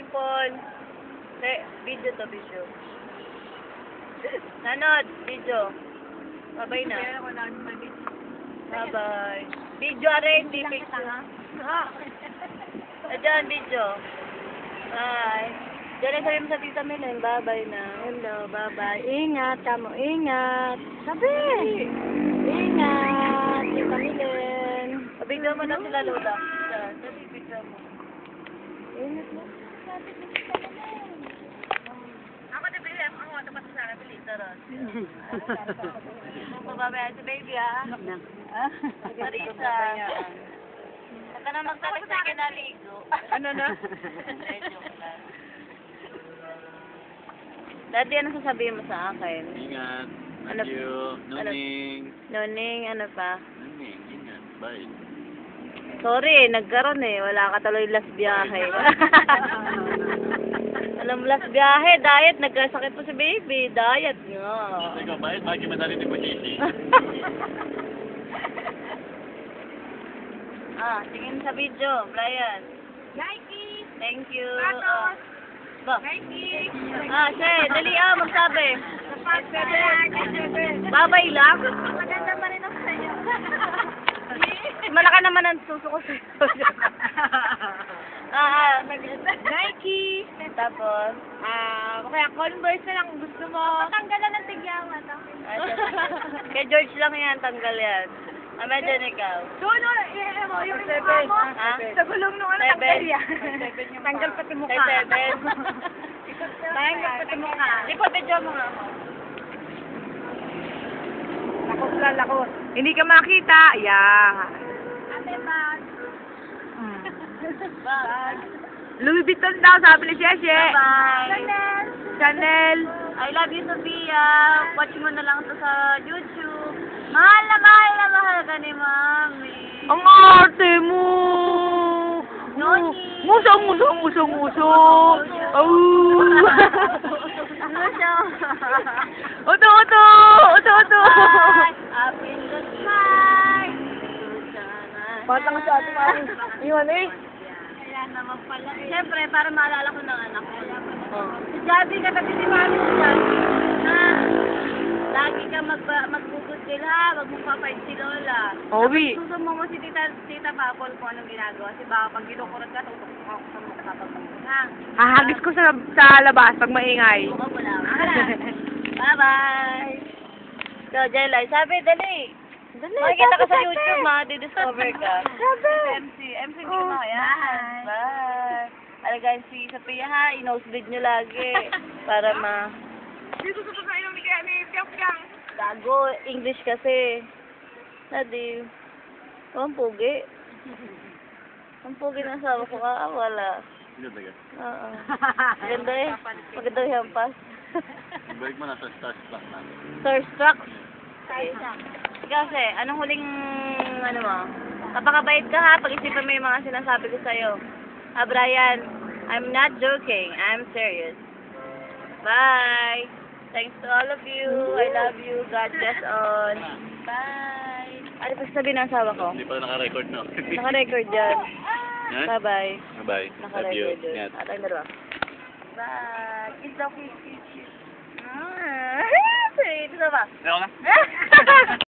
Dimple. Video to, video. Nanod, video. Bye-bye na. Bye-bye. Video rin, di picture. Ayan, video. Bye. Diyan sabi mo sa Tita Melen, bye-bye na. Hello, bye-bye. Ingat, kamo, ingat. Sabi! Ingat, Tita Melen. Pabigyan mo na sila, Lola. Diyan, sabi, picture mo. Ingat mo. Ako na bili, ako ito pa sa nabili. Taron. Pababaya si baby, ha? Marisa. Baka na magtarik sa kinaligo. Ano na? Daddy, ano sasabihin mo sa akin? Ingat. Ano? Thank you. Nuning. Noning, ano pa? Nuning, ingat. Bye. Sorry, nagkaroon eh. Wala ka tuloy last biyahe. Alam, last biyahe, diet. Nagkasakit po si baby. Diet nga. Ikaw, bakit? Bakit madali ni Bujisi? Tingin sa video, Brian. Nike! Thank you. Patos! Ba? Nike! Say, dali magsabi. Kapag Babay lang. maganda pa rin ako sa'yo. Malaka naman ang suso ko sa'yo. Nike! Tapos, Kaya Converse na lang gusto mo. Tanggalan ng tigyawan. kay George lang yan, tanggal yan. Imagine ikaw. Doon, yung mukha mo. Ha? Sa gulong nung ano, tanggal yan. Tanggal pati mukha. Kay Seven. Tanggal pati mukha. Di pa video mo nga ako. Lakot. Hindi ka makita. Yan. Ate, bag. Bye. Louis Vuitton daw, sabi ni Sheshe. Bye. Chanel. I love you, Sophia. Watch mo na lang ito sa YouTube. Mahal na mahal ka ni Mami. Ang arte mo. Noni. Musong. Oh. Ano siya? Oto. Bye. Up in the sky. Batang sa ating mami. Iwan eh. Kaya naman pala. Siyempre, para maalala ko ng anak ko. Si Javi, katabi si Mami si Javi. Lagi ka magbukod sila, wag mong papayad si Lola. Obi. Susumo mo si Tita Papol kung anong ginagawa. Kasi baka pag ginukurot ka, tutok mo ako sa mukha pag ha. Hahagis ko sa labas pag maingay. Mukha mo lang. Bye-bye. So, Jelay, sabi, dali. Makikita ka sa YouTube, di-discover ka. MC ko na yan. Bye. Alagaan si Sophia ha, i-nosebleed nyo lagi. Para Dito sa pasainom ni Piang. gago, English kasi. Daddy. Ang pugi. Ang pugi ng asawa ko, wala. Ingat ka. Oo. Maganda eh. Maganda yung hampas. Balik mo na sa Starstruck na. Starstruck. Kasi, anong huling, mo? Kapakabait ka ha, pag-isipan mo yung mga sinasabi ko sa'yo. Brian, I'm not joking. I'm serious. Bye. Thanks to all of you. I love you. God bless all. Bye. Ano pa sabihin ng asawa ko? Hindi pa naka-record, no? Naka-record dyan. Yan? Bye-bye. Bye. Love you. Naka-record dyan. Ingat. At ang dalawa. Bye. Kiss daw, kiss. Sweet. Ito ba? Ayaw na.